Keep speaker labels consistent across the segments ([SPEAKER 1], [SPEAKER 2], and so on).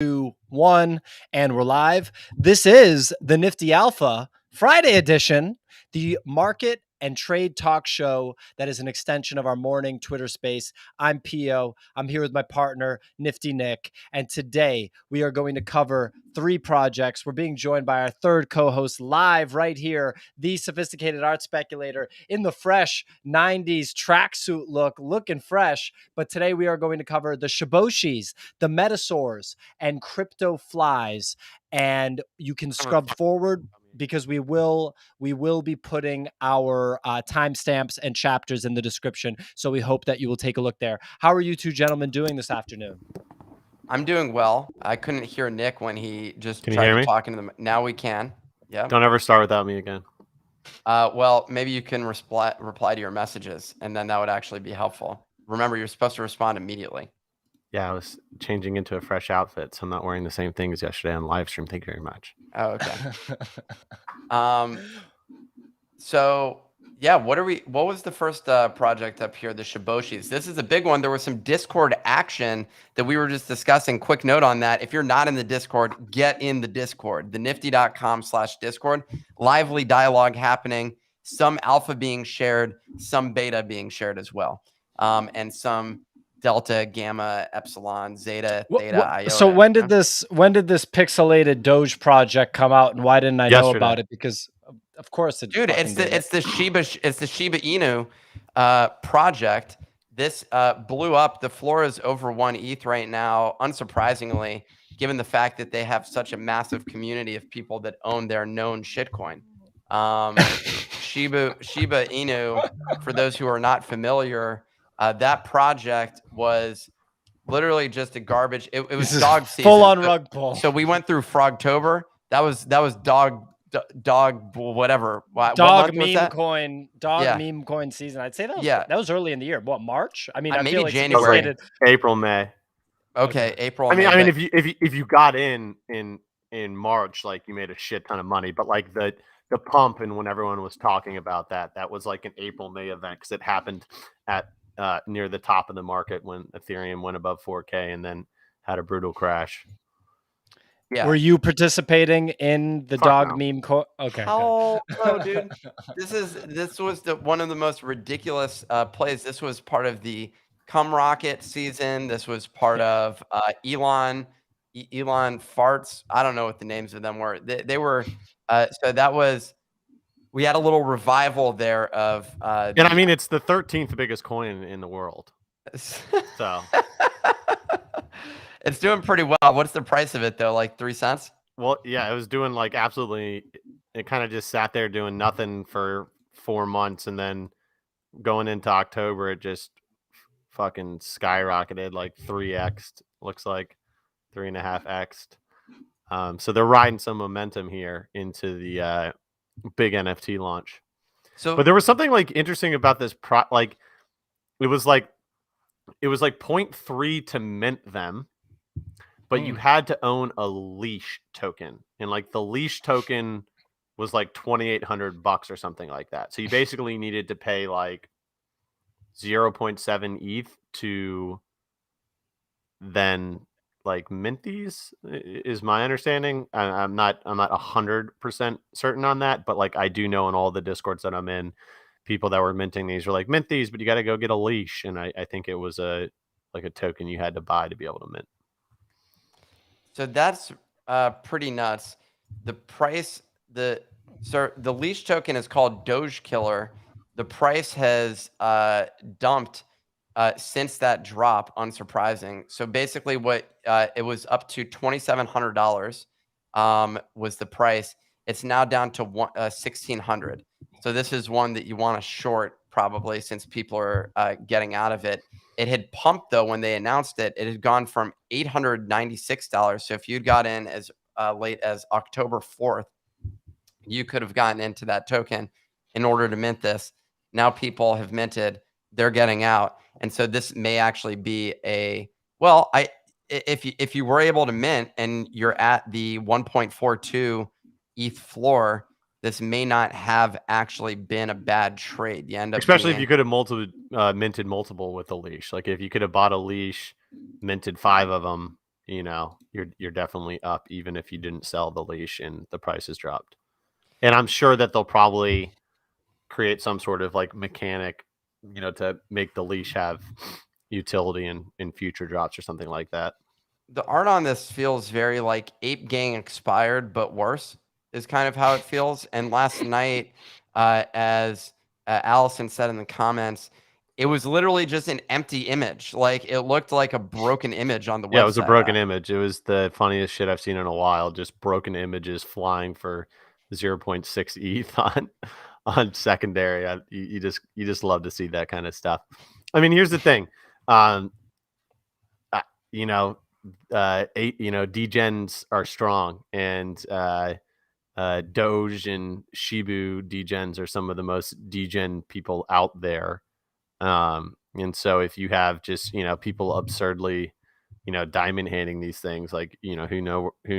[SPEAKER 1] 2, 1, and we're live. This is the Nifty Alpha Friday edition, the market and trade talk show that is an extension of our morning Twitter space. I'm Pio. I'm here with my partner, Nifty Nick. And today we are going to cover 3 projects. We're being joined by our third co-host live right here, the sophisticated art speculator in the fresh 90s tracksuit look, looking fresh. But today we are going to cover the Shiboshis, the Metasaurs, and CryptoFlyz. And you can scrub forward because we will be putting our timestamps and chapters in the description. So we hope that you will take a look there. How are you two gentlemen doing this afternoon?
[SPEAKER 2] I'm doing well. I couldn't hear Nick when he just
[SPEAKER 3] Can you
[SPEAKER 2] tried
[SPEAKER 3] hear
[SPEAKER 2] to
[SPEAKER 3] me?
[SPEAKER 2] talk into the. Now we can. Yeah.
[SPEAKER 3] Don't ever start without me again.
[SPEAKER 2] Well, maybe you can reply to your messages, and then that would actually be helpful. Remember, you're supposed to respond immediately.
[SPEAKER 3] Yeah, I was changing into a fresh outfit, so I'm not wearing the same thing as yesterday on live stream. Thank you very much.
[SPEAKER 2] Oh, okay. So yeah, what was the first project up here? The Shiboshis. This is a big one. There was some Discord action that we were just discussing. Quick note on that. If you're not in the Discord, get in the Discord, the nifty.com/Discord. Lively dialogue happening. Some alpha being shared, some beta being shared as well. And some delta, gamma, epsilon, zeta, theta, iota.
[SPEAKER 1] So when did this pixelated Doge project come out, and why didn't I know about it? Because of course it
[SPEAKER 2] dude, it's the Shiba Inu project. This blew up. The floor is over 1 ETH right now, unsurprisingly, given the fact that they have such a massive community of people that own their known shitcoin. Shiba Inu, for those who are not familiar, that project was literally just a garbage. It was dog season.
[SPEAKER 1] Full on rug pull.
[SPEAKER 2] So we went through Frogtober. That was dog whatever.
[SPEAKER 1] Dog meme coin season. I'd say that was early in the year. What, March? I mean, I
[SPEAKER 2] maybe
[SPEAKER 1] feel like
[SPEAKER 2] January,
[SPEAKER 3] April, May.
[SPEAKER 2] Okay, April.
[SPEAKER 3] I mean,
[SPEAKER 2] May,
[SPEAKER 3] if you got in March, like you made a shit ton of money, but like the pump and when everyone was talking about that was like an April, May event because it happened at near the top of the market when Ethereum went above 4K and then had a brutal crash.
[SPEAKER 2] Yeah.
[SPEAKER 1] Were you participating in the meme coin? Okay.
[SPEAKER 2] Oh, no, dude. This was one of the most ridiculous plays. This was part of the Cum Rocket season. This was part of Elon Farts. I don't know what the names of them were. They were so that was. We had a little revival there of.
[SPEAKER 3] And I mean, it's the 13th biggest coin in the world. So.
[SPEAKER 2] It's doing pretty well. What's the price of it though? Like 3 cents?
[SPEAKER 3] Well, yeah, it was doing like absolutely. It kind of just sat there doing nothing for 4 months, and then going into October, it just fucking skyrocketed like 3x. Looks like 3.5x. So they're riding some momentum here into the big NFT launch. But there was something like interesting about this it was like 0.3 to mint them. But you had to own a leash token, and like the leash token was like $2,800 or something like that. So you basically needed to pay like 0.7 ETH to then like mint these. Is my understanding. I'm not 100% certain on that, but like I do know in all the Discords that I'm in, people that were minting these were like, mint these, but you got to go get a leash, and I think it was a token you had to buy to be able to mint.
[SPEAKER 2] So that's pretty nuts. The price, the leash token is called Doge Killer. The price has dumped since that drop, unsurprising. So basically what it was up to $2,700 was the price. It's now down to $1,600. So this is one that you want to short probably since people are getting out of it. It had pumped though when they announced it. It had gone from $896. So if you'd got in as late as October 4th, you could have gotten into that token in order to mint this. Now people have minted, they're getting out, and so this may actually be if you were able to mint and you're at the 1.42 ETH floor, this may not have actually been a bad trade. You end up
[SPEAKER 3] especially if you could have minted multiple with a leash. Like if you could have bought a leash, minted 5 of them, you're definitely up, even if you didn't sell the leash and the prices dropped. And I'm sure that they'll probably create some sort of like mechanic, to make the leash have utility in future drops or something like that.
[SPEAKER 2] The art on this feels very like Ape Gang expired, but worse is kind of how it feels. And last night, as Allison said in the comments, it was literally just an empty image. Like it looked like a broken image on the website.
[SPEAKER 3] Yeah, it was a broken image. It was the funniest shit I've seen in a while. Just broken images flying for 0.6 ETH on secondary. You just love to see that kind of stuff. I mean, here's the thing. Degens are strong, and Doge and Shibu degens are some of the most degen people out there. And so if you have just, people absurdly, diamond handing these things, like, who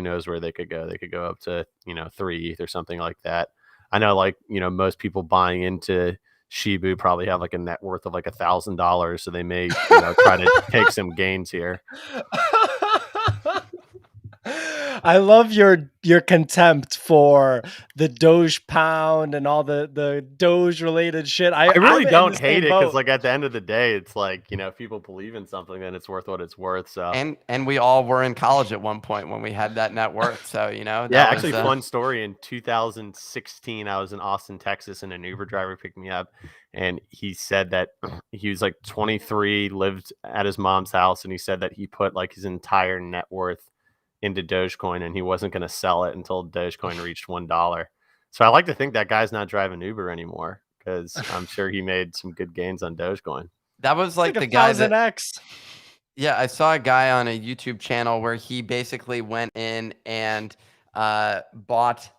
[SPEAKER 3] knows where they could go. They could go up to, 3 ETH or something like that. I know, like, most people buying into Shibu probably have like a net worth of like $1,000, so they may try to take some gains here.
[SPEAKER 1] I love your contempt for the Doge pound and all the Doge related shit.
[SPEAKER 3] I really don't hate it, because like at the end of the day, it's like, if people believe in something, then it's worth what it's worth. So
[SPEAKER 2] and we all were in college at one point when we had that net worth. So
[SPEAKER 3] yeah, actually, fun story. In 2016, I was in Austin, Texas, and an Uber driver picked me up, and he said that he was like 23, lived at his mom's house, and he said that he put like his entire net worth into Dogecoin, and he wasn't going to sell it until Dogecoin reached $1. So I like to think that guy's not driving Uber anymore, because I'm sure he made some good gains on Dogecoin.
[SPEAKER 2] That was like the guy that, yeah, I saw a guy on a YouTube channel where he basically went in and bought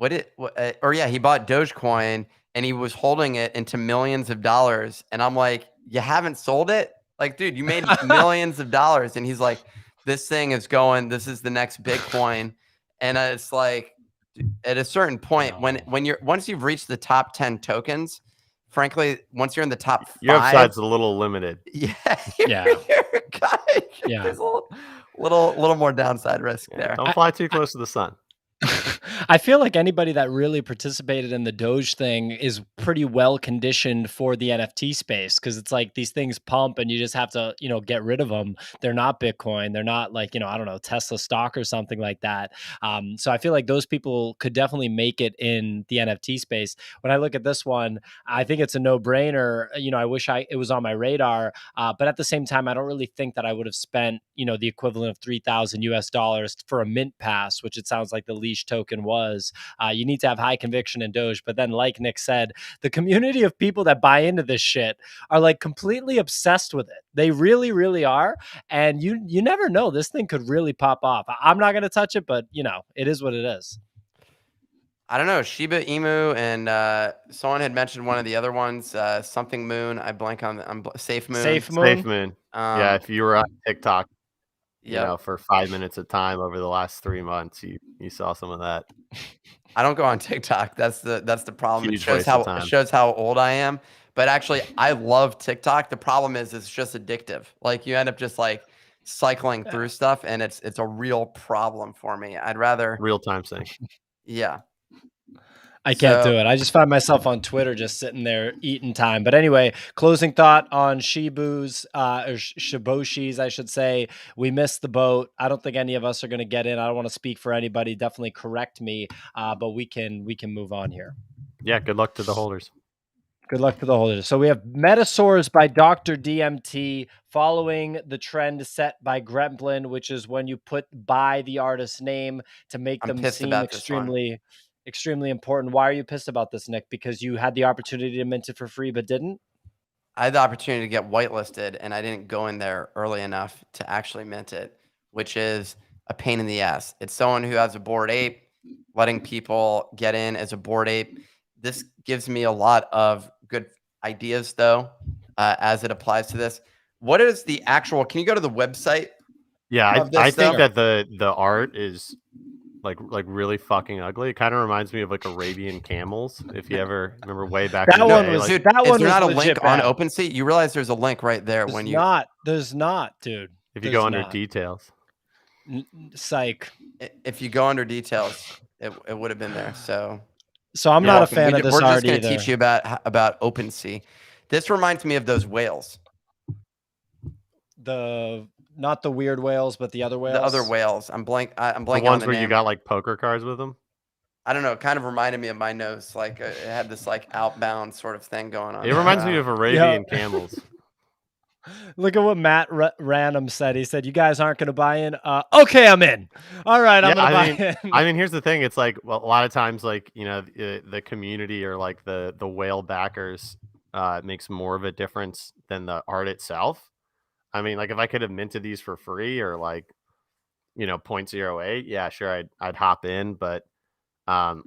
[SPEAKER 2] he bought Dogecoin, and he was holding it into millions of dollars. And I'm like, you haven't sold it? Like, dude, you made millions of dollars. And he's like, this thing is going, this is the next Bitcoin. And it's like, at a certain point, once you've reached the top 10 tokens, frankly, once you're in the top 5,
[SPEAKER 3] your upside's a little limited.
[SPEAKER 2] Yeah.
[SPEAKER 1] Yeah.
[SPEAKER 2] There's a little more downside risk there.
[SPEAKER 3] Don't fly too close to the sun.
[SPEAKER 1] I feel like anybody that really participated in the Doge thing is pretty well conditioned for the NFT space, because it's like these things pump and you just have to, get rid of them. They're not Bitcoin. They're not like, I don't know, Tesla stock or something like that. So I feel like those people could definitely make it in the NFT space. When I look at this one, I think it's a no-brainer. I wish it was on my radar, but at the same time, I don't really think that I would have spent, the equivalent of $3,000 for a mint pass, which it sounds like the leash token was. You need to have high conviction in Doge. But then, like Nick said, the community of people that buy into this shit are like completely obsessed with it. They really, really are. And you never know. This thing could really pop off. I'm not going to touch it, but it is what it is.
[SPEAKER 2] I don't know. Shiba Inu, and someone had mentioned one of the other ones, something Moon. I blank on Safe Moon.
[SPEAKER 1] Safe Moon.
[SPEAKER 3] Yeah, if you were on TikTok, for 5 minutes a time over the last 3 months, you saw some of that.
[SPEAKER 2] I don't go on TikTok. That's the problem. It shows how old I am. But actually, I love TikTok. The problem is it's just addictive. Like you end up just like cycling through stuff, and it's a real problem for me. I'd rather
[SPEAKER 3] real time sync.
[SPEAKER 2] Yeah.
[SPEAKER 1] I can't do it. I just find myself on Twitter just sitting there eating time. But anyway, closing thought on Shibu's, or Shiboshis, I should say. We missed the boat. I don't think any of us are going to get in. I don't want to speak for anybody. Definitely correct me. But we can move on here.
[SPEAKER 3] Yeah, good luck to the holders.
[SPEAKER 1] Good luck to the holders. So we have Metasaurs by Dr. DMT, following the trend set by Gremlin, which is when you put by the artist's name to make them seem extremely important. Why are you pissed about this, Nick? Because you had the opportunity to mint it for free, but didn't?
[SPEAKER 2] I had the opportunity to get whitelisted, and I didn't go in there early enough to actually mint it, which is a pain in the ass. It's someone who has a Bored Ape, letting people get in as a Bored Ape. This gives me a lot of good ideas, though, as it applies to this. What is the actual? Can you go to the website?
[SPEAKER 3] Yeah, I think that the art is like really fucking ugly. It kind of reminds me of like Arabian camels. If you ever remember way back in the day.
[SPEAKER 2] Was, dude, that one is there not a link on OpenSea? You realize there's a link right there.
[SPEAKER 1] There's not, dude.
[SPEAKER 3] If you go under details.
[SPEAKER 1] Psych.
[SPEAKER 2] If you go under details, it would have been there. So
[SPEAKER 1] I'm
[SPEAKER 2] you're
[SPEAKER 1] not
[SPEAKER 2] welcome.
[SPEAKER 1] a fan of this
[SPEAKER 2] We're
[SPEAKER 1] art
[SPEAKER 2] just going to
[SPEAKER 1] either.
[SPEAKER 2] teach you about OpenSea. This reminds me of those whales.
[SPEAKER 1] Not the weird whales, but the other whales.
[SPEAKER 2] The other whales. I'm blanking
[SPEAKER 3] The ones
[SPEAKER 2] on the
[SPEAKER 3] where
[SPEAKER 2] name.
[SPEAKER 3] you got like poker cards with them.
[SPEAKER 2] I don't know. It kind of reminded me of my nose. Like it had this like outbound sort of thing going on.
[SPEAKER 3] It reminds me of Arabian camels.
[SPEAKER 1] Look at what Matt Random said. He said, "You guys aren't going to buy in." Okay, I'm in. All right, I'm going to buy in.
[SPEAKER 3] I mean, here's the thing. It's like, well, a lot of times, like, you know, the community or like the whale backers makes more of a difference than the art itself. I mean, like if I could have minted these for free or like, you know, 0.08, yeah, sure, I'd hop in, but I'm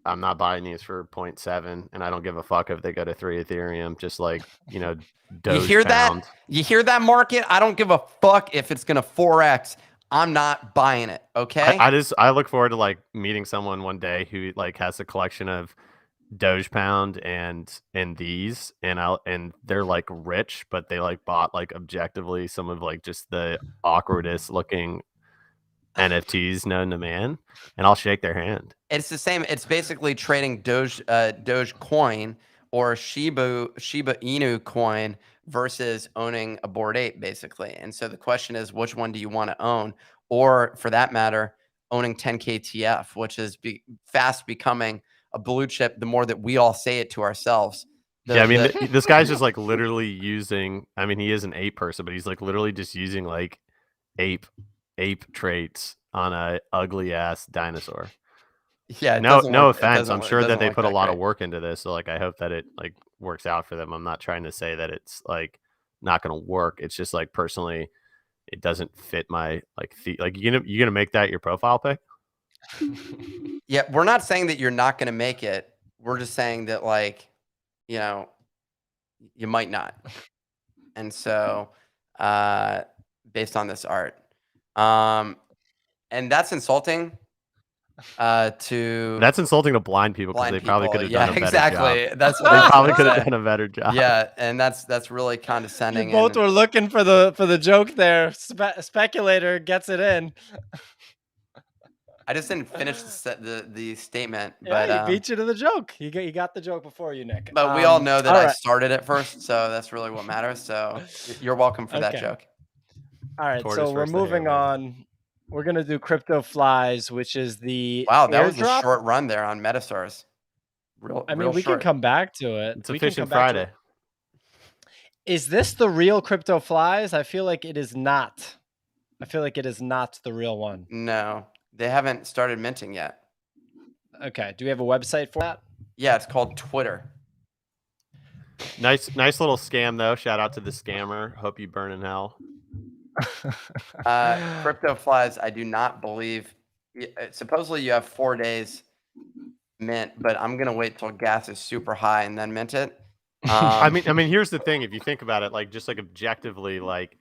[SPEAKER 3] not buying these for 0.7, and I don't give a fuck if they go to 3 Ethereum. Just like, you know,
[SPEAKER 2] you hear that? You hear that, market? I don't give a fuck if it's gonna 4x. I'm not buying it. Okay.
[SPEAKER 3] I look forward to like meeting someone one day who like has a collection of Doge Pound and these, and they're like rich, but they like bought like objectively some of like just the awkwardest looking NFTs known to man, and I'll shake their hand.
[SPEAKER 2] It's the same. It's basically trading Doge coin or Shiba Inu coin versus owning a Bored Ape, basically. And so the question is, which one do you want to own? Or for that matter, owning 10KTF, which is fast becoming a blue chip the more that we all say it to ourselves.
[SPEAKER 3] Yeah, I mean, this guy's just like literally using, I mean, he is an ape person, but he's like literally just using like ape traits on a ugly ass dinosaur.
[SPEAKER 2] Yeah,
[SPEAKER 3] no offense. I'm sure that they put a lot of work into this, so like I hope that it like works out for them. I'm not trying to say that it's like not going to work. It's just like personally, it doesn't fit my like like you gonna make that your profile pic.
[SPEAKER 2] Yeah, we're not saying that you're not going to make it. We're just saying that like, you know, you might not. And so, based on this art, and that's insulting.
[SPEAKER 3] That's insulting to blind people because they probably could have done a better
[SPEAKER 2] exactly.
[SPEAKER 3] job.
[SPEAKER 2] That's what
[SPEAKER 3] they probably could have done a better job.
[SPEAKER 2] Yeah, and that's really condescending.
[SPEAKER 1] You both were looking for the joke there. Speculator gets it in.
[SPEAKER 2] I just didn't finish the statement,
[SPEAKER 1] yeah,
[SPEAKER 2] but
[SPEAKER 1] he beat you to the joke. He got the joke before you, Nick.
[SPEAKER 2] But we all know that I started it first, so that's really what matters. So you're welcome for that joke.
[SPEAKER 1] All right, so we're moving on. We're gonna do CryptoFlyz, which is the
[SPEAKER 2] that was a short run there on Metasaurs.
[SPEAKER 1] We can come back to it.
[SPEAKER 3] It's a Fishing Friday.
[SPEAKER 1] Is this the real CryptoFlyz? I feel like it is not. I feel like it is not the real one.
[SPEAKER 2] No, they haven't started minting yet.
[SPEAKER 1] Okay. Do we have a website for that?
[SPEAKER 2] Yeah, it's called Twitter.
[SPEAKER 3] Nice little scam though. Shout out to the scammer. Hope you burn in hell.
[SPEAKER 2] CryptoFlyz, I do not believe. Supposedly you have 4 days mint, but I'm gonna wait till gas is super high and then mint it.
[SPEAKER 3] I mean, here's the thing. If you think about it, like just like objectively, like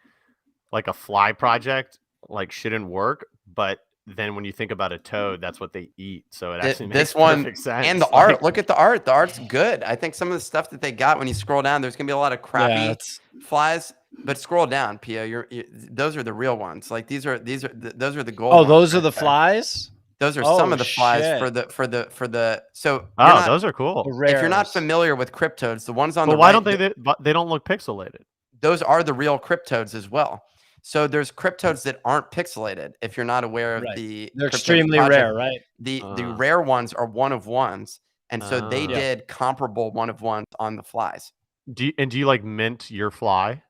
[SPEAKER 3] a fly project, like shouldn't work. But then when you think about a toad, that's what they eat. So it actually makes perfect sense.
[SPEAKER 2] And the art. Look at the art. The art's good. I think some of the stuff that they got when you scroll down, there's gonna be a lot of crappy flies. But scroll down, Pio. Those are the real ones. Like those are the gold.
[SPEAKER 1] Oh, those are the flies.
[SPEAKER 2] Those are some of the flies for the. So
[SPEAKER 3] those are cool.
[SPEAKER 2] If you're not familiar with cryptodes, the ones on the
[SPEAKER 3] why
[SPEAKER 2] right,
[SPEAKER 3] don't they don't look pixelated?
[SPEAKER 2] Those are the real cryptodes as well. So there's cryptodes that aren't pixelated. If you're not aware of
[SPEAKER 1] they're extremely rare, right?
[SPEAKER 2] The rare ones are one of ones, and so they did comparable one of ones on the flies.
[SPEAKER 3] Do you like mint your fly?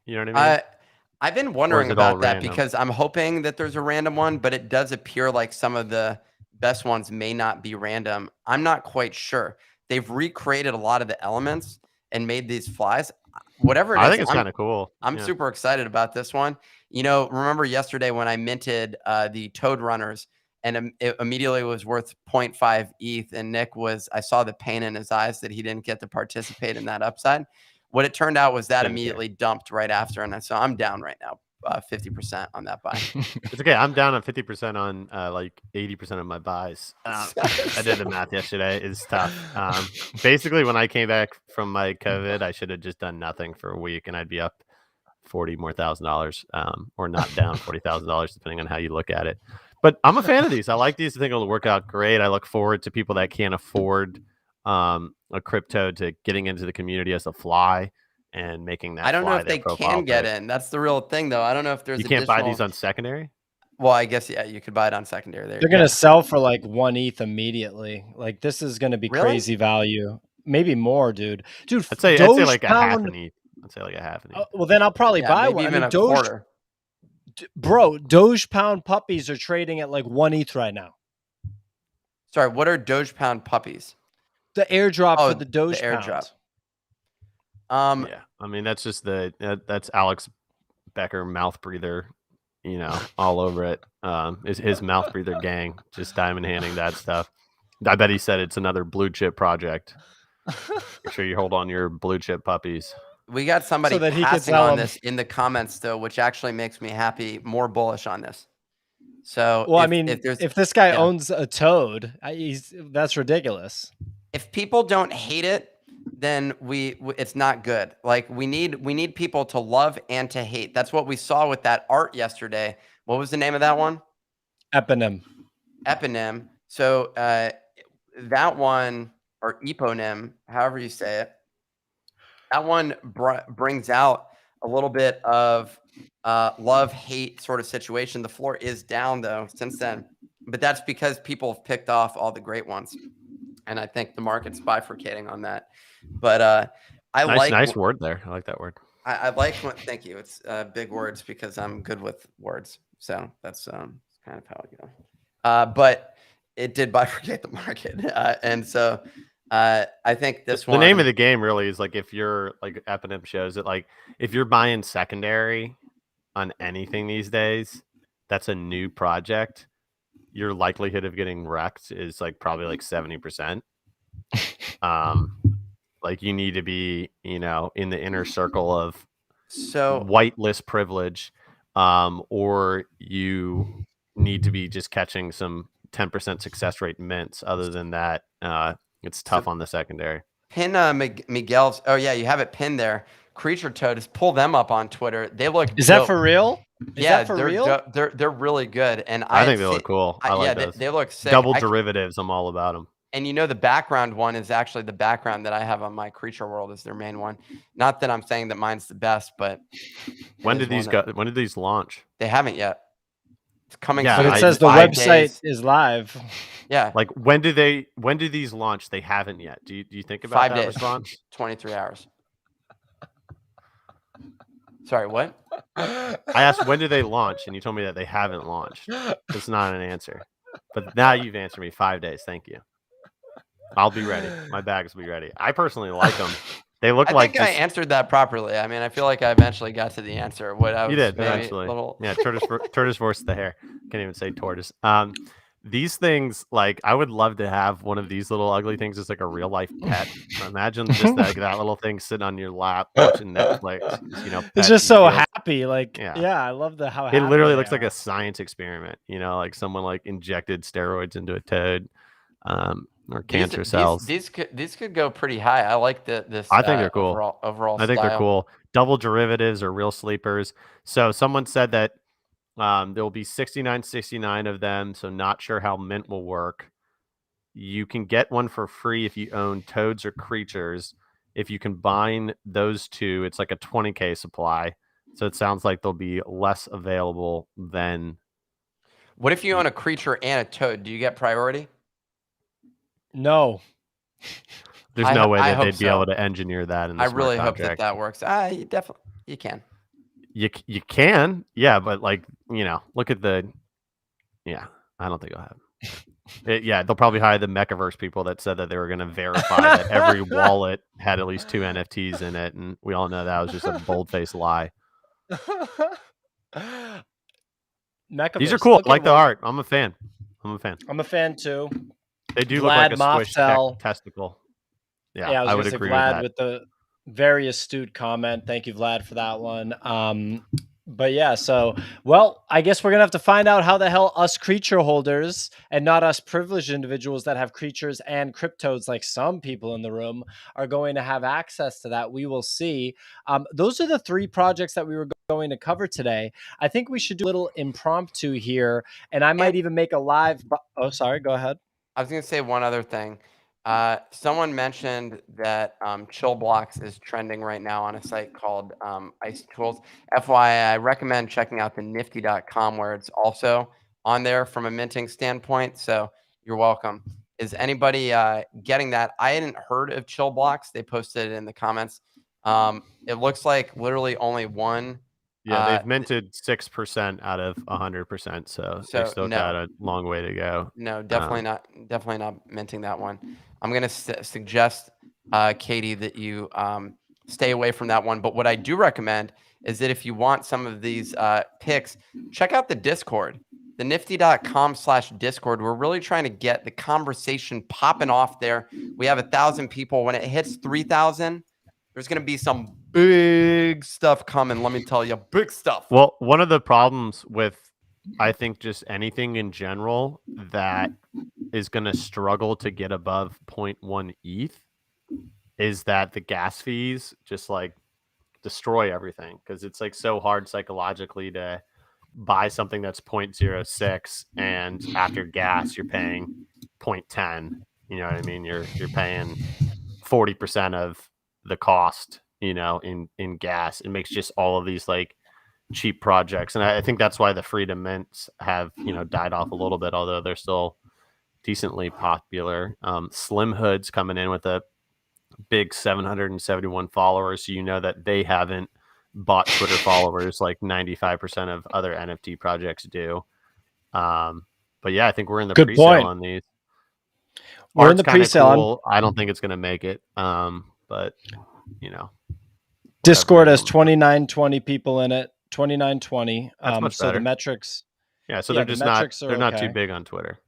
[SPEAKER 3] You know what I mean?
[SPEAKER 2] I've been wondering about that because I'm hoping that there's a random one, but it does appear like some of the best ones may not be random. I'm not quite sure. They've recreated a lot of the elements and made these flies. Whatever it is,
[SPEAKER 3] I think it's kind of cool.
[SPEAKER 2] I'm super excited about this one. You know, remember yesterday when I minted the Toad Runners and it immediately was worth 0.5 ETH, and I saw the pain in his eyes that he didn't get to participate in that upside. What it turned out was that immediately dumped right after, and so I'm down right now, 50% on that buy.
[SPEAKER 3] It's okay. I'm down on 50% on like 80% of my buys. I did the math yesterday. It's tough. Basically, when I came back from my COVID, I should have just done nothing for a week, and I'd be up $40,000 more, or not down $40,000, depending on how you look at it. But I'm a fan of these. I like these. I think it'll work out great. I look forward to people that can't afford a crypto to getting into the community as a fly and making that.
[SPEAKER 2] I don't know if they can get in. That's the real thing, though. I don't know if there's.
[SPEAKER 3] You can't buy these on secondary.
[SPEAKER 2] Well, I guess you could buy it on secondary.
[SPEAKER 1] They're gonna sell for like 1 ETH immediately. Like this is gonna be crazy value. Maybe more, dude.
[SPEAKER 3] I'd say like a half an ETH. I'd say like a half an ETH.
[SPEAKER 1] Well, then I'll probably buy one.
[SPEAKER 2] Even a quarter.
[SPEAKER 1] Bro, Doge Pound puppies are trading at like 1 ETH right now.
[SPEAKER 2] Sorry, what are Doge Pound puppies?
[SPEAKER 1] The airdrop for the Doge Pound.
[SPEAKER 3] Yeah, I mean that's just that's Alex Becker mouth breather, all over it. His mouth breather gang just diamond handing that stuff. I bet he said it's another blue chip project. Make sure you hold on your blue chip puppies.
[SPEAKER 2] We got somebody passing on this in the comments though, which actually makes me happy, more bullish on this. So,
[SPEAKER 1] well, if this guy owns a toad, that's ridiculous.
[SPEAKER 2] If people don't hate it, then it's not good. Like we need people to love and to hate. That's what we saw with that art yesterday. What was the name of that one?
[SPEAKER 1] Eponym.
[SPEAKER 2] So that one, or eponym, however you say it, that one brings out a little bit of love-hate sort of situation. The floor is down though since then, but that's because people have picked off all the great ones, and I think the market's bifurcating on that. But nice
[SPEAKER 3] word there. I like that word.
[SPEAKER 2] I like what. Thank you. It's big words because I'm good with words, so that's kind of how I go. But it did bifurcate the market, and so. I think the
[SPEAKER 3] name of the game really is like, if you're like Eponym shows it, like if you're buying secondary on anything these days, that's a new project. Your likelihood of getting wrecked is like probably like 70%. Like you need to be, in the inner circle of whitelist privilege, or you need to be just catching some 10% success rate mints. Other than that, it's tough on the secondary.
[SPEAKER 2] Pin Miguel's. Oh yeah, you have it pinned there. Creature Toad. Just pull them up on Twitter. They look.
[SPEAKER 1] Is that for real?
[SPEAKER 2] They're really good, and
[SPEAKER 3] I think they look cool. I like those.
[SPEAKER 2] They look sick.
[SPEAKER 3] Double derivatives. I'm all about them.
[SPEAKER 2] And the background one is actually the background that I have on my Creature World is their main one. Not that I'm saying that mine's the best, but
[SPEAKER 3] when did these go? When did these launch?
[SPEAKER 2] They haven't yet. It's coming.
[SPEAKER 1] Yeah, but it says the website is live.
[SPEAKER 2] Yeah.
[SPEAKER 3] Like when do these launch? They haven't yet. Do you think about
[SPEAKER 2] 5 days?
[SPEAKER 3] Response?
[SPEAKER 2] 23 hours. Sorry, what?
[SPEAKER 3] I asked when do they launch, and you told me that they haven't launched. It's not an answer. But now you've answered me. 5 days. Thank you. I'll be ready. My bags will be ready. I personally like them. They look
[SPEAKER 2] I think I answered that properly. I mean, I feel like I eventually got to the answer. You did eventually.
[SPEAKER 3] Yeah, tortoise versus the hare. Can't even say tortoise. These things, like, I would love to have one of these little ugly things as like a real life pet. Imagine just that little thing sitting on your lap watching Netflix.
[SPEAKER 1] It's just so happy. Like, yeah, I love how happy
[SPEAKER 3] it literally looks like a science experiment. Like someone like injected steroids into a toad. Or cancer cells.
[SPEAKER 2] These could go pretty high. I like this.
[SPEAKER 3] I think they're cool.
[SPEAKER 2] Overall
[SPEAKER 3] I think they're cool. Double derivatives or real sleepers. So someone said that there will be 69 of them. So not sure how mint will work. You can get one for free if you own toads or creatures. If you combine those two, it's like a 20K supply. So it sounds like they'll be less available than.
[SPEAKER 2] What if you own a creature and a toad? Do you get priority?
[SPEAKER 1] No.
[SPEAKER 3] There's no way that they'd be able to engineer that in the
[SPEAKER 2] I really hope that works. You can.
[SPEAKER 3] You can, yeah, but like, look at I don't think it'll happen. They'll probably hire the Mechaverse people that said that they were going to verify that every wallet had at least 2 NFTs in it, and we all know that was just a bold-faced lie. These are cool. I like the art. I'm a fan.
[SPEAKER 1] I'm a fan too.
[SPEAKER 3] They do look like a squished testicle. Yeah, I would agree
[SPEAKER 1] Vlad
[SPEAKER 3] with that.
[SPEAKER 1] With the very astute comment. Thank you, Vlad, for that one. But yeah, so, well, I guess we're going to have to find out how the hell us creature holders and not us privileged individuals that have creatures and cryptos like some people in the room are going to have access to that. We will see. Those are the 3 projects that we were going to cover today. I think we should do a little impromptu here, and I might even make a live. Oh, sorry. Go ahead.
[SPEAKER 2] I was going to say one other thing. Someone mentioned that Chill Blocks is trending right now on a site called Ice Tools. FYI, I recommend checking out the nifty.com where it's also on there from a minting standpoint. So you're welcome. Is anybody getting that? I hadn't heard of Chill Blocks. They posted it in the comments. It looks like literally only one.
[SPEAKER 3] Yeah, they've minted 6% out of 100%, so they still got a long way to go.
[SPEAKER 2] No, definitely not. Definitely not minting that one. I'm gonna suggest, Katie, that you stay away from that one. But what I do recommend is that if you want some of these picks, check out the Discord, the nifty.com/Discord. We're really trying to get the conversation popping off there. We have 1,000 people. When it hits 3,000, there's gonna be some big stuff coming. Let me tell you, big stuff.
[SPEAKER 3] Well, one of the problems with, I think, just anything in general that is going to struggle to get above 0.1 ETH is that the gas fees just like destroy everything, because it's like so hard psychologically to buy something that's 0.06 and after gas you're paying 0.10. You know what I mean? You're paying 40% of the cost, you know, in gas. It makes just all of these like cheap projects, and I think that's why the freedom mints have, you know, died off a little bit, although they're still decently popular. Slim Hood's coming in with a big 771 followers, so you know that they haven't bought Twitter followers like 95% of other NFT projects do. But yeah, I think we're in the pre-sale on these.
[SPEAKER 1] We're in the pre-sale.
[SPEAKER 3] Cool. I don't think it's going to make it, but you know,
[SPEAKER 1] Discord has 2920 people in it. 2920.
[SPEAKER 3] That's much
[SPEAKER 1] so
[SPEAKER 3] better.
[SPEAKER 1] the metrics.
[SPEAKER 3] Yeah, so they're just not too big on Twitter.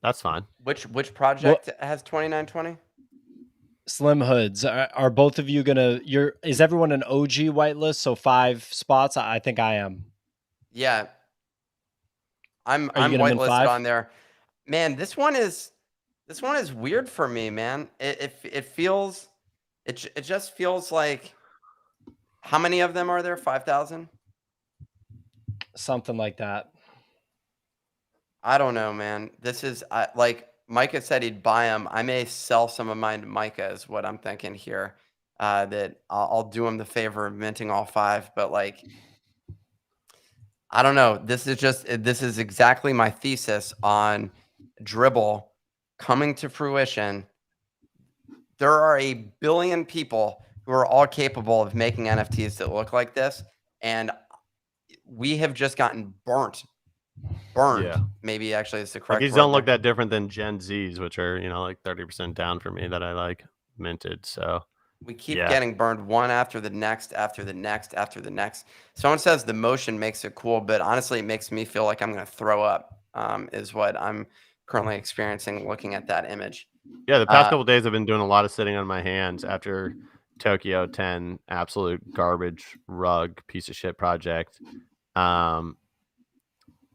[SPEAKER 3] That's fine.
[SPEAKER 2] Which project has 2920?
[SPEAKER 1] Slim Hoods. Are both of you gonna? Is everyone an OG whitelist? So 5 spots. I think I am.
[SPEAKER 2] Yeah, I'm whitelisted on there. Man, this one is weird for me, man. It feels, it just feels like, how many of them are there? 5,000?
[SPEAKER 1] Something like that.
[SPEAKER 2] I don't know, man. This is like Micah said he'd buy them. I may sell some of mine to Micah is what I'm thinking here. That I'll do him the favor of minting all 5, but like, I don't know. This is exactly my thesis on Dribble coming to fruition. There are a billion people who are all capable of making NFTs that look like this, and we have just gotten burnt. Yeah. Maybe actually it's the correct.
[SPEAKER 3] These don't look that different than Gen Zs, which are, you know, like 30% down for me that I like minted. So
[SPEAKER 2] we keep getting burned one after the next, after the next, after the next. Someone says the motion makes it cool, but honestly, it makes me feel like I'm going to throw up, is what I'm currently experiencing looking at that image.
[SPEAKER 3] Yeah, the past couple of days I've been doing a lot of sitting on my hands after Tokyo 10, absolute garbage rug piece of shit project.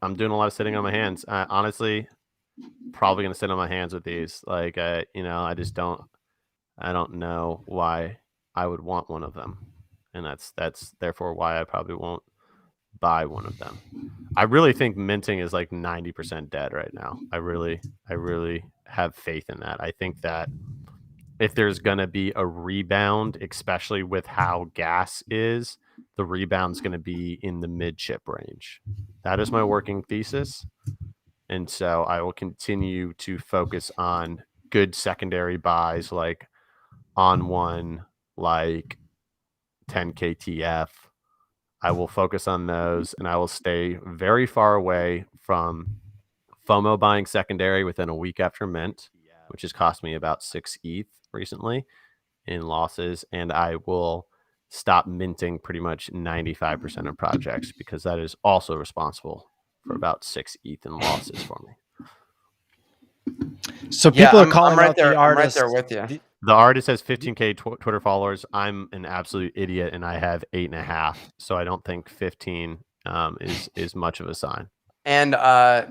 [SPEAKER 3] I'm doing a lot of sitting on my hands. Honestly, probably going to sit on my hands with these. Like, you know, I don't know why I would want one of them. And that's therefore why I probably won't buy one of them. I really think minting is like 90% dead right now. I really have faith in that. I think that if there's going to be a rebound, especially with how gas is, the rebound's going to be in the mid-chip range. That is my working thesis. And so I will continue to focus on good secondary buys like On One, like 10KTF. I will focus on those, and I will stay very far away from FOMO buying secondary within a week after mint, which has cost me about 6 ETH recently in losses. And I will stop minting pretty much 95% of projects, because that is also responsible for about 6 ETH in losses for me.
[SPEAKER 1] So people are calling out the artist.
[SPEAKER 2] I'm right there with you.
[SPEAKER 3] The artist has 15K Twitter followers. I'm an absolute idiot, and I have 8.5. So I don't think 15 is much of a sign.
[SPEAKER 2] And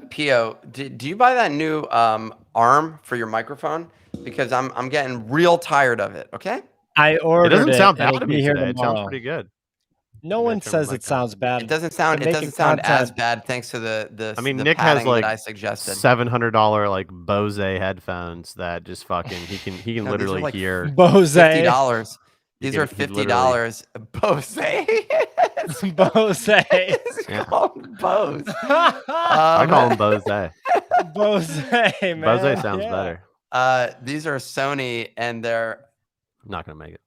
[SPEAKER 2] Pio, do you buy that new arm for your microphone? Because I'm getting real tired of it. Okay.
[SPEAKER 1] I ordered
[SPEAKER 3] It doesn't sound bad
[SPEAKER 1] It'll
[SPEAKER 3] to
[SPEAKER 1] be
[SPEAKER 3] me
[SPEAKER 1] here
[SPEAKER 3] today.
[SPEAKER 1] tomorrow.
[SPEAKER 3] It sounds pretty good.
[SPEAKER 1] No one says it sounds bad.
[SPEAKER 2] It doesn't sound. It doesn't sound as bad thanks to the.
[SPEAKER 3] I mean,
[SPEAKER 2] the
[SPEAKER 3] Nick has
[SPEAKER 2] padding
[SPEAKER 3] like
[SPEAKER 2] that I suggested.
[SPEAKER 3] $700 like Bose headphones that just fucking he can literally
[SPEAKER 2] like
[SPEAKER 3] hear
[SPEAKER 1] Bose.
[SPEAKER 2] $50. These are $50. Bose.
[SPEAKER 1] Bose.
[SPEAKER 2] It's called Bose.
[SPEAKER 3] I call him Bose.
[SPEAKER 1] Bose, man.
[SPEAKER 3] Bose sounds better.
[SPEAKER 2] These are Sony, and they're
[SPEAKER 3] not gonna make it.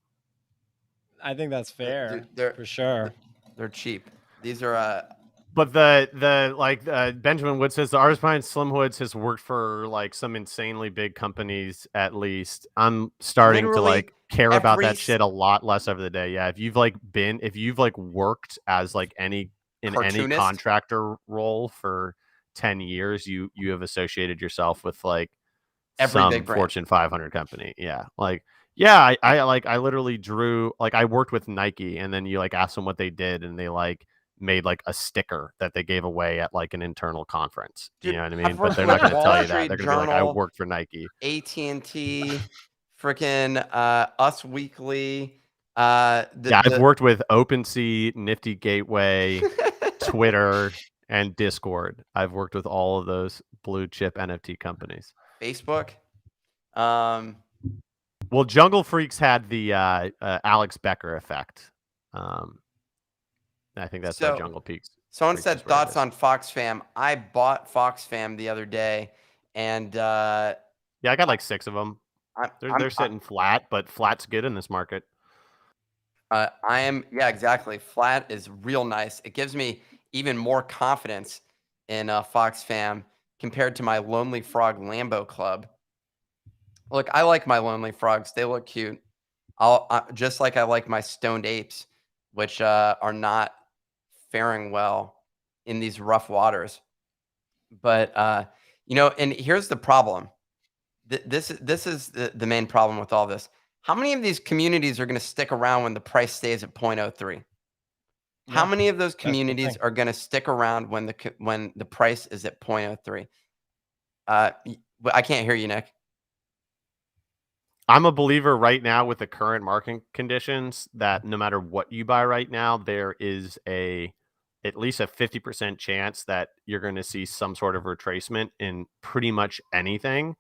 [SPEAKER 1] I think that's fair.
[SPEAKER 2] They're
[SPEAKER 1] for sure.
[SPEAKER 2] They're cheap. These are
[SPEAKER 3] But the Benjamin Wood says the artist behind Slim Hoods has worked for like some insanely big companies at least. I'm starting to like care about that shit a lot less over the day. Yeah, if you've worked as like any contractor role for 10 years, you have associated yourself with like some big Fortune 500 company. Yeah, like. Yeah, I literally drew, like I worked with Nike, and then you like ask them what they did, and they like made like a sticker that they gave away at like an internal conference.
[SPEAKER 2] Dude,
[SPEAKER 3] you know what I mean? But they're not going to tell you that. They're going to be like, I worked for Nike.
[SPEAKER 2] AT&T, freaking Us Weekly.
[SPEAKER 3] I've worked with OpenSea, Nifty Gateway, Twitter, and Discord. I've worked with all of those blue chip NFT companies.
[SPEAKER 2] Facebook.
[SPEAKER 3] Well, Jungle Freaks had the Alex Becker effect. I think that's how Jungle Peaks.
[SPEAKER 2] Someone said thoughts on Fox Fam. I bought Fox Fam the other day, and
[SPEAKER 3] I got like 6 of them. They're sitting flat, but flat's good in this market.
[SPEAKER 2] Exactly. Flat is real nice. It gives me even more confidence in Fox Fam compared to my Lonely Frog Lambo Club. Look, I like my Lonely Frogs. They look cute. Just like I like my Stoned Apes, which are not faring well in these rough waters. But and here's the problem. This is the main problem with all this. How many of these communities are going to stick around when the price stays at 0.03? How many of those communities are going to stick around when the price is at 0.03? I can't hear you, Nick.
[SPEAKER 3] I'm a believer right now with the current market conditions that no matter what you buy right now, there is at least a 50% chance that you're going to see some sort of retracement in pretty much anything.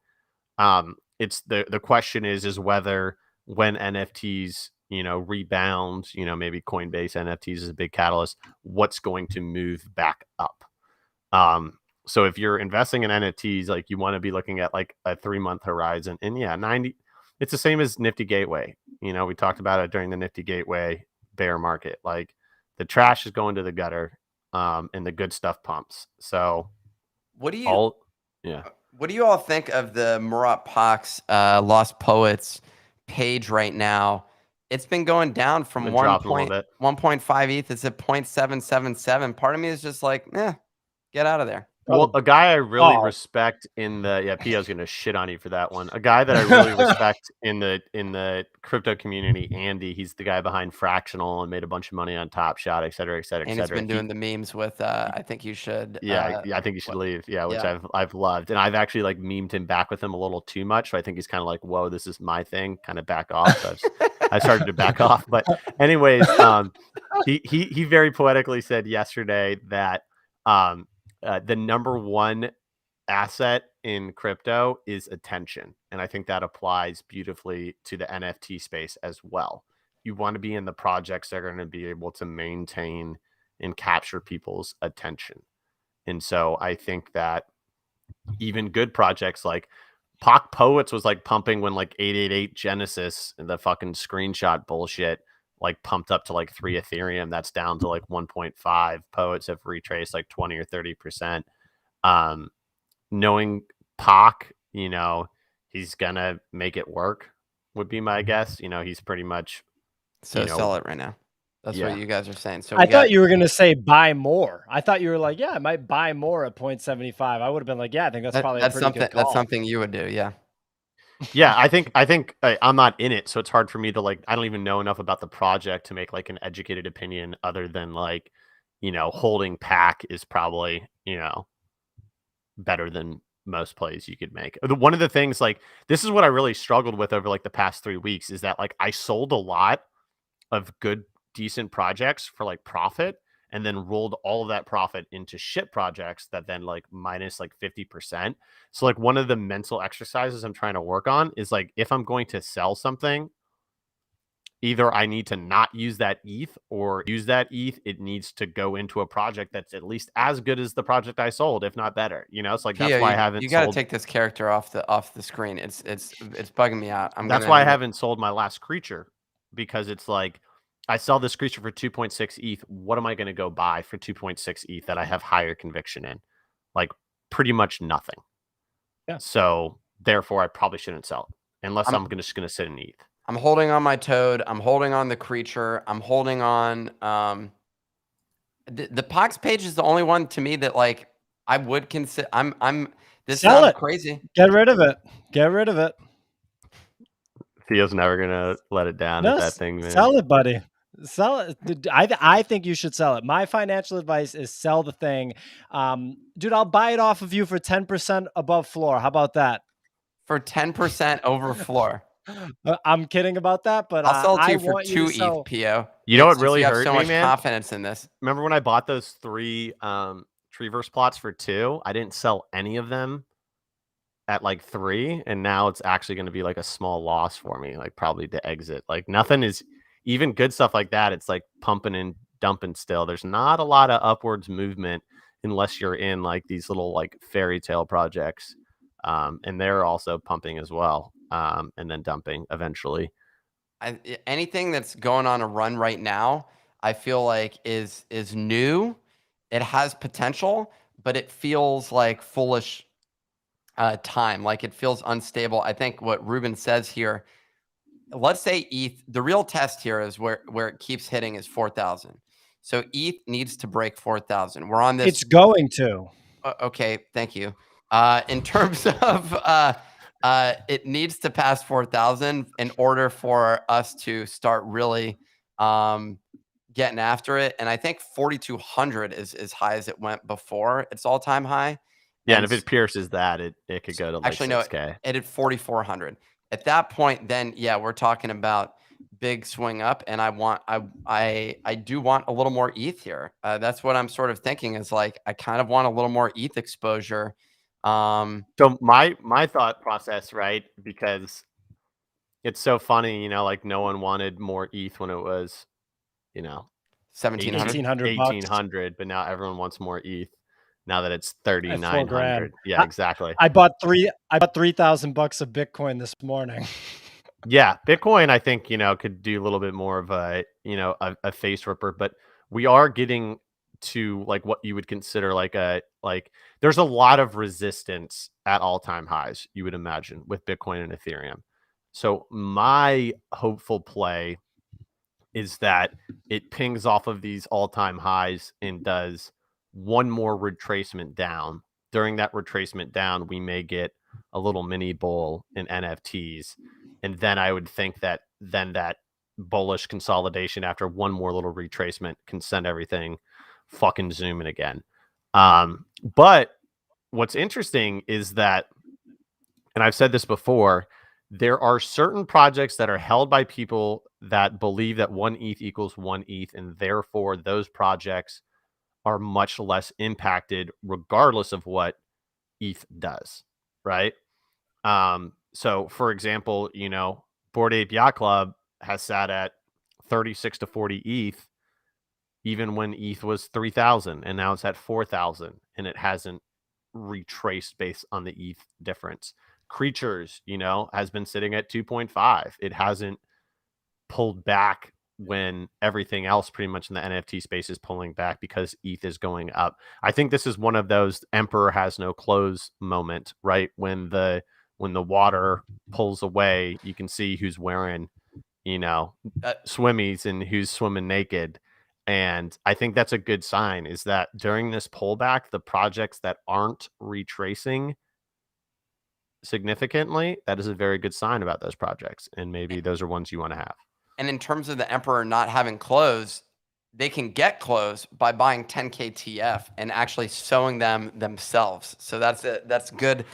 [SPEAKER 3] It's the question is whether when NFTs, rebound, maybe Coinbase NFTs is a big catalyst, what's going to move back up. So if you're investing in NFTs, like you want to be looking at like a 3-month horizon, and 90. It's the same as Nifty Gateway. We talked about it during the Nifty Gateway bear market. Like the trash is going to the gutter, and the good stuff pumps. So,
[SPEAKER 2] what do you all think of the Murat Pax Lost Poets page right now? It's been going down from 1.5 ETH. It's at 0.777. Part of me is just like, get out of there.
[SPEAKER 3] Well, a guy I really respect in the Pio's gonna shit on you for that one. A guy that I really respect in the crypto community, Andy. He's the guy behind Fractional and made a bunch of money on Top Shot, et cetera, et cetera, et cetera.
[SPEAKER 2] And he's been doing the memes with I think you should.
[SPEAKER 3] I think you should leave. Which I've loved, and I've actually like memed him back with him a little too much. So I think he's kind of like, whoa, this is my thing. Kind of back off. So I started to back off. But anyways, he very poetically said yesterday that the number one asset in crypto is attention. And I think that applies beautifully to the NFT space as well. You want to be in the projects that are going to be able to maintain and capture people's attention. And so I think that even good projects like Poc Poets was like pumping when like 888 Genesis and the fucking screenshot bullshit like pumped up to like 3 Ethereum. That's down to like 1.5. Poets have retraced like 20 or 30%. Knowing Pac, he's gonna make it work would be my guess. He's pretty much
[SPEAKER 2] sell it right now. That's what you guys are saying. So
[SPEAKER 1] I thought you were gonna say buy more. I thought you were like, I might buy more at 0.75. I would have been like, I think that's probably a pretty good call.
[SPEAKER 2] That's something you would do, yeah.
[SPEAKER 3] Yeah, I think I'm not in it, so it's hard for me to like. I don't even know enough about the project to make like an educated opinion, other than like, holding pack is probably better than most plays you could make. One of the things, like, this is what I really struggled with over like the past 3 weeks, is that like I sold a lot of good, decent projects for like profit, and then rolled all of that profit into shit projects that then like minus like 50%. So like one of the mental exercises I'm trying to work on is like, if I'm going to sell something, either I need to not use that ETH, or use that ETH, it needs to go into a project that's at least as good as the project I sold, if not better. It's like, that's
[SPEAKER 2] Pio,
[SPEAKER 3] why I
[SPEAKER 2] you
[SPEAKER 3] haven't
[SPEAKER 2] got to
[SPEAKER 3] sold.
[SPEAKER 2] take this character off the screen. It's bugging me out.
[SPEAKER 3] That's why I haven't sold my last creature, because it's like, I sell this creature for 2.6 ETH. What am I going to go buy for 2.6 ETH that I have higher conviction in? Like, pretty much nothing.
[SPEAKER 1] Yeah.
[SPEAKER 3] So therefore, I probably shouldn't sell it, unless I'm just going to sit in ETH.
[SPEAKER 2] I'm holding on my toad. I'm holding on the creature. I'm holding on. The Pox page is the only one to me that like I would consider. This
[SPEAKER 1] Sell
[SPEAKER 2] sounds
[SPEAKER 1] it.
[SPEAKER 2] crazy.
[SPEAKER 1] Get rid of it. Get rid of it.
[SPEAKER 3] Theo's never gonna let it down at that thing, man.
[SPEAKER 1] Sell it, buddy. Sell it. I think you should sell it. My financial advice is sell the thing. Dude, I'll buy it off of you for 10% above floor. How about that?
[SPEAKER 2] For 10% over floor.
[SPEAKER 1] I'm kidding about that, but
[SPEAKER 2] I'll sell it to
[SPEAKER 1] I
[SPEAKER 2] you for
[SPEAKER 1] want
[SPEAKER 2] 2
[SPEAKER 1] you to sell.
[SPEAKER 2] ETH, Pio.
[SPEAKER 3] You know what
[SPEAKER 2] Since
[SPEAKER 3] really
[SPEAKER 2] you have
[SPEAKER 3] hurt
[SPEAKER 2] so
[SPEAKER 3] me,
[SPEAKER 2] much
[SPEAKER 3] man?
[SPEAKER 2] confidence in this.
[SPEAKER 3] Remember when I bought those 3 Treeverse plots for 2? I didn't sell any of them at like 3, and now it's actually going to be like a small loss for me, like probably to exit. Like, nothing is, even good stuff like that, it's like pumping and dumping still. There's not a lot of upwards movement unless you're in like these little like fairy tale projects, and they're also pumping as well, and then dumping eventually.
[SPEAKER 2] Anything that's going on a run right now, I feel like is new. It has potential, but it feels like foolish time. Like, it feels unstable. I think what Ruben says here, let's say ETH, the real test here is where it keeps hitting is 4,000. So ETH needs to break 4,000. We're on this.
[SPEAKER 1] It's going to.
[SPEAKER 2] Okay, thank you. In terms of it needs to pass 4,000 in order for us to start really getting after it. And I think 4,200 is as high as it went before its all-time high.
[SPEAKER 3] Yeah, and if it pierces that, it could go to like
[SPEAKER 2] actually
[SPEAKER 3] 6K.
[SPEAKER 2] No, it hit 4,400. At that point, then yeah, we're talking about big swing up, and I do want a little more ETH here. That's what I'm sort of thinking, is like, I kind of want a little more ETH exposure.
[SPEAKER 3] So my thought process, right? Because it's so funny, like no one wanted more ETH when it was,
[SPEAKER 2] 1,700,
[SPEAKER 3] but now everyone wants more ETH now that it's 3,900. Yeah, exactly.
[SPEAKER 1] I bought $3,000 of Bitcoin this morning.
[SPEAKER 3] Yeah, Bitcoin, I think, could do a little bit more of a, a face ripper, but we are getting to like what you would consider like there's a lot of resistance at all-time highs, you would imagine, with Bitcoin and Ethereum. So my hopeful play is that it pings off of these all-time highs and does one more retracement down. During that retracement down, we may get a little mini bull in NFTs. And then I would think that then that bullish consolidation after one more little retracement can send everything fucking zooming again. But what's interesting is that, and I've said this before, there are certain projects that are held by people that believe that 1 ETH equals 1 ETH, and therefore those projects are much less impacted regardless of what ETH does, right? So for example, Bored Ape Yacht Club has sat at 36 to 40 ETH even when ETH was 3,000, and now it's at 4,000, and it hasn't retraced based on the ETH difference. Creatures, has been sitting at 2.5. It hasn't pulled back when everything else pretty much in the NFT space is pulling back because ETH is going up. I think this is one of those emperor has no clothes moment, right? When the water pulls away, you can see who's wearing, swimmies and who's swimming naked. And I think that's a good sign, is that during this pullback, the projects that aren't retracing significantly, that is a very good sign about those projects. And maybe those are ones you want to have.
[SPEAKER 2] And in terms of the Emperor not having close, they can get close by buying 10K TF and actually sowing them themselves. So that's good.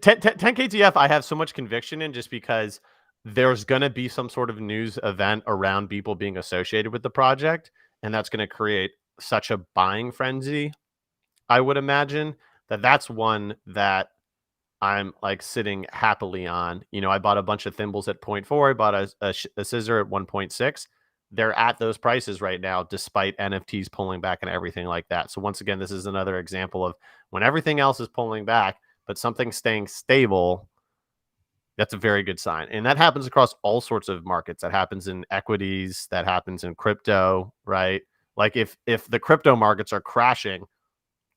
[SPEAKER 3] 10K TF, I have so much conviction in, just because there's going to be some sort of news event around people being associated with the project. And that's going to create such a buying frenzy, I would imagine, that's one that I'm like sitting happily on. You know, I bought a bunch of thimbles at 0.4. I bought a scissor at 1.6. They're at those prices right now, despite NFTs pulling back and everything like that. So once again, this is another example of when everything else is pulling back, but something's staying stable. That's a very good sign. And that happens across all sorts of markets. That happens in equities. That happens in crypto, right? Like if the crypto markets are crashing,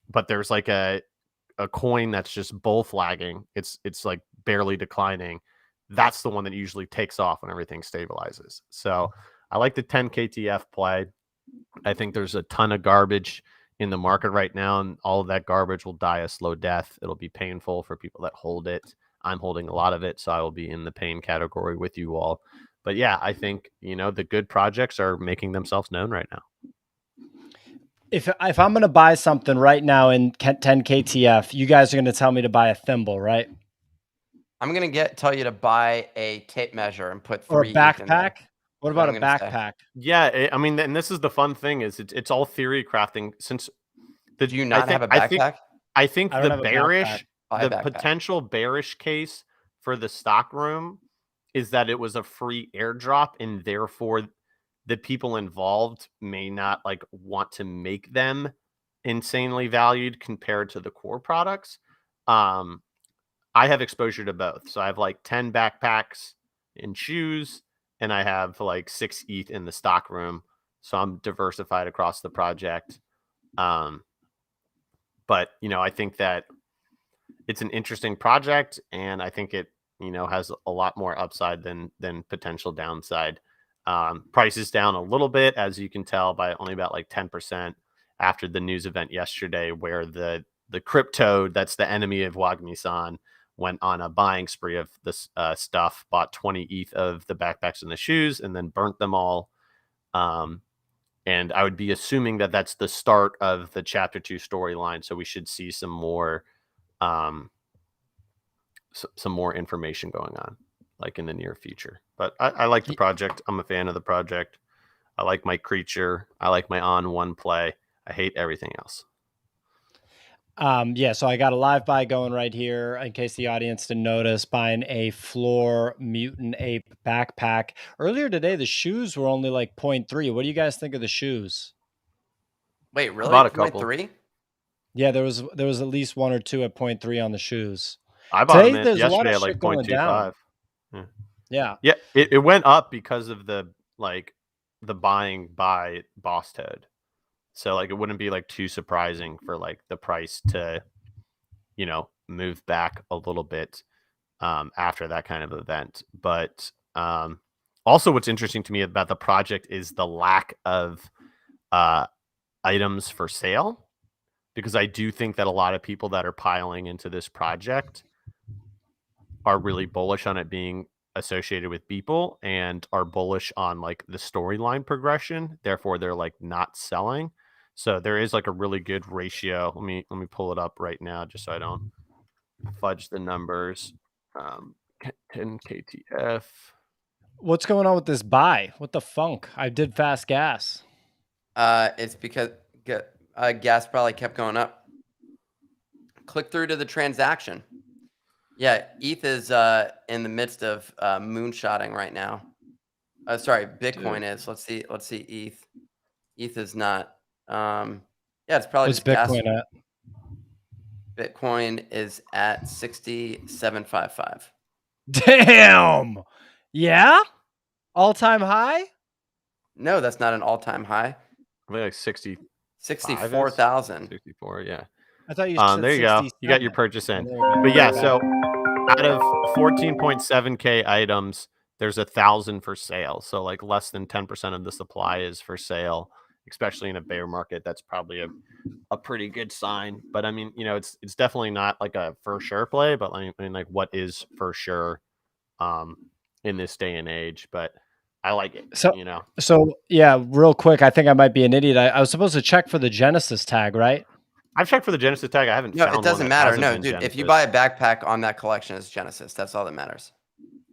[SPEAKER 3] but there's like a coin that's just bull flagging, it's like barely declining, that's the one that usually takes off when everything stabilizes. So I like the 10 KTF play. I think there's a ton of garbage in the market right now, and all of that garbage will die a slow death. It'll be painful for people that hold it. I'm holding a lot of it, so I will be in the pain category with you all. But yeah, I think, you know, the good projects are making themselves known right now.
[SPEAKER 1] If I'm going to buy something right now in 10 KTF, you guys are going to tell me to buy a thimble, right?
[SPEAKER 2] I'm going to tell you to buy a tape measure and put 3
[SPEAKER 1] or a backpack. What about a backpack?
[SPEAKER 3] Yeah, I mean, and this is the fun thing, is it's all theory crafting. Since
[SPEAKER 2] do you not have a backpack?
[SPEAKER 3] I think the potential bearish case for the stock room is that it was a free airdrop, and therefore the people involved may not like want to make them insanely valued compared to the core products. I have exposure to both. So I have like 10 backpacks and shoes, and I have like 6 ETH in the stock room. So I'm diversified across the project. But, you know, I think that it's an interesting project, and I think it, you know, has a lot more upside than potential downside. Price is down a little bit, as you can tell, by only about like 10% after the news event yesterday, where the crypto that's the enemy of Wagmi-san went on a buying spree of this stuff, bought 20 ETH of the backpacks and the shoes, and then burnt them all. And I would be assuming that that's the start of the chapter 2 storyline. So we should see some more information going on, like in the near future. But I like the project. I'm a fan of the project. I like my creature. I like my on-1 play. I hate everything else.
[SPEAKER 1] Yeah, so I got a live buy going right here, in case the audience didn't notice, buying a Floor Mutant Ape backpack. Earlier today, the shoes were only like 0.3. What do you guys think of the shoes?
[SPEAKER 2] Wait, really?
[SPEAKER 3] About a couple.
[SPEAKER 2] 0.3?
[SPEAKER 1] Yeah, there was at least 1 or 2 at 0.3 on the shoes.
[SPEAKER 3] I bought them yesterday at like 0.25.
[SPEAKER 1] Yeah.
[SPEAKER 3] It went up because of the buying by Boss Toad. So like it wouldn't be like too surprising for like the price to, you know, move back a little bit after that kind of event. But also what's interesting to me about the project is the lack of items for sale, because I do think that a lot of people that are piling into this project are really bullish on it being associated with Beeple and are bullish on like the storyline progression. Therefore, they're like not selling. So there is like a really good ratio. Let me pull it up right now just so I don't fudge the numbers. 10 KTF.
[SPEAKER 1] What's going on with this buy? What the funk? I did fast gas.
[SPEAKER 2] It's because gas probably kept going up. Click through to the transaction. Yeah, ETH is in the midst of moonshotting right now. Sorry, Bitcoin is. Let's see ETH. ETH is not. Yeah, it's probably
[SPEAKER 1] What's Bitcoin at?
[SPEAKER 2] Bitcoin is at 67.55.
[SPEAKER 1] Damn. Yeah? All-time high?
[SPEAKER 2] No, that's not an all-time high.
[SPEAKER 3] I mean, like
[SPEAKER 2] 64,000.
[SPEAKER 3] 64, yeah.
[SPEAKER 1] I thought you said
[SPEAKER 3] there you go. You got your purchase in. But yeah, so out of 14.7K items, there's 1,000 for sale. So like less than 10% of the supply is for sale. especially in a bear market, that's probably a pretty good sign. But I mean, it's definitely not like a for sure play, but I mean, like what is for sure in this day and age. But I like it.
[SPEAKER 1] So yeah, real quick, I think I might be an idiot. I was supposed to check for the Genesis tag, right?
[SPEAKER 3] I've checked for the Genesis tag. I haven't found
[SPEAKER 2] it doesn't
[SPEAKER 3] one that
[SPEAKER 2] matter.
[SPEAKER 3] hasn't
[SPEAKER 2] No,
[SPEAKER 3] been
[SPEAKER 2] dude,
[SPEAKER 3] Genesis.
[SPEAKER 2] if you buy a backpack on that collection, it's Genesis. That's all that matters.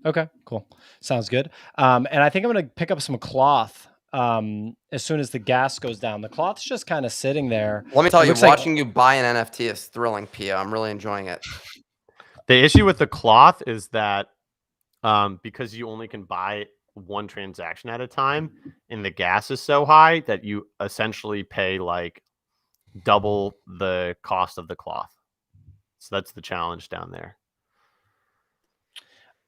[SPEAKER 1] Okay, cool. Sounds good. And I think I'm going to pick up some cloth as soon as the gas goes down. The cloth's just kind of sitting there.
[SPEAKER 2] Let me tell you, watching you buy an NFT is thrilling, Pio. I'm really enjoying it.
[SPEAKER 3] The issue with the cloth is that because you only can buy one transaction at a time, and the gas is so high that you essentially pay like double the cost of the cloth. So that's the challenge down there.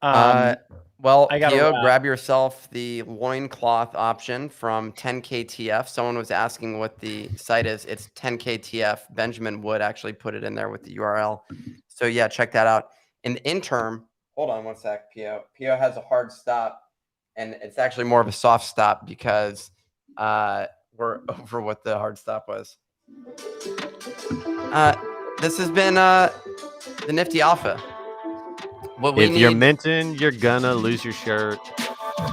[SPEAKER 2] Well, Pio, grab yourself the loincloth option from 10KTF. Someone was asking what the site is. It's 10KTF. Benjamin Wood actually put it in there with the URL. So yeah, check that out. In the interim, hold on one sec, Pio. Pio has a hard stop, and it's actually more of a soft stop because we're over what the hard stop was. This has been the Nifty Alpha.
[SPEAKER 3] If you're minting, you're gonna lose your shirt.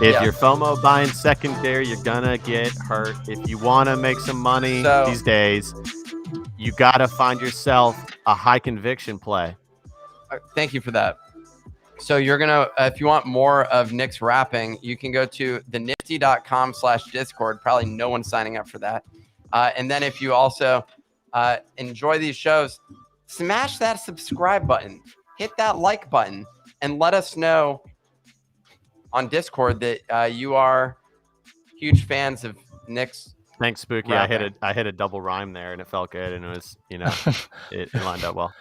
[SPEAKER 3] If you're FOMO buying secondary, you're gonna get hurt. If you want to make some money these days, you gotta find yourself a high conviction play.
[SPEAKER 2] Thank you for that. So you're gonna, if you want more of Nick's rapping, you can go to thenifty.com/Discord. Probably no one's signing up for that. And then if you also enjoy these shows, smash that subscribe button, hit that like button, and let us know on Discord that you are huge fans of Nick's.
[SPEAKER 3] Thanks, Spooky.
[SPEAKER 2] rapping.
[SPEAKER 3] I hit a double rhyme there, and it felt good, and it was it lined up well.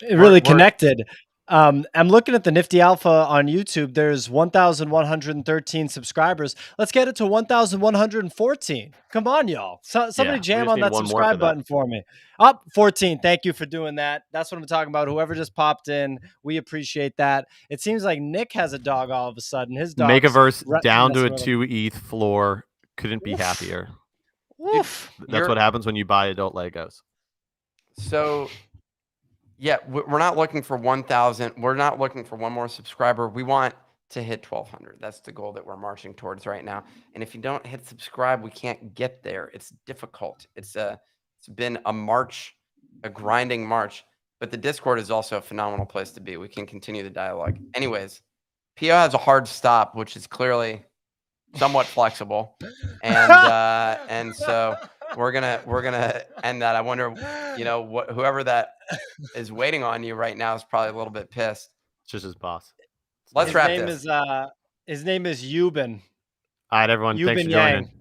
[SPEAKER 1] It really connected. I'm looking at the Nifty Alpha on YouTube. There's 1,113 subscribers. Let's get it to 1,114. Come on, y'all. Somebody jam on that subscribe button for me. Up 14. Thank you for doing that. That's what I'm talking about. Whoever just popped in, we appreciate that. It seems like Nick has a dog all of a sudden. His dog.
[SPEAKER 3] Megaverse down to a 2 ETH floor. Couldn't be happier.
[SPEAKER 1] Oof.
[SPEAKER 3] That's what happens when you buy adult Legos.
[SPEAKER 2] So, yeah, we're not looking for 1,000. We're not looking for one more subscriber. We want to hit 1,200. That's the goal that we're marching towards right now. And if you don't hit subscribe, we can't get there. It's difficult. It's been a march, a grinding march. But the Discord is also a phenomenal place to be. We can continue the dialogue. Anyways, Pio has a hard stop, which is clearly somewhat flexible, and so we're gonna end that. I wonder, whoever that is waiting on you right now is probably a little bit pissed.
[SPEAKER 3] It's just his boss.
[SPEAKER 2] Let's wrap this.
[SPEAKER 1] His name is Euban.
[SPEAKER 3] All right, everyone. Thanks for joining.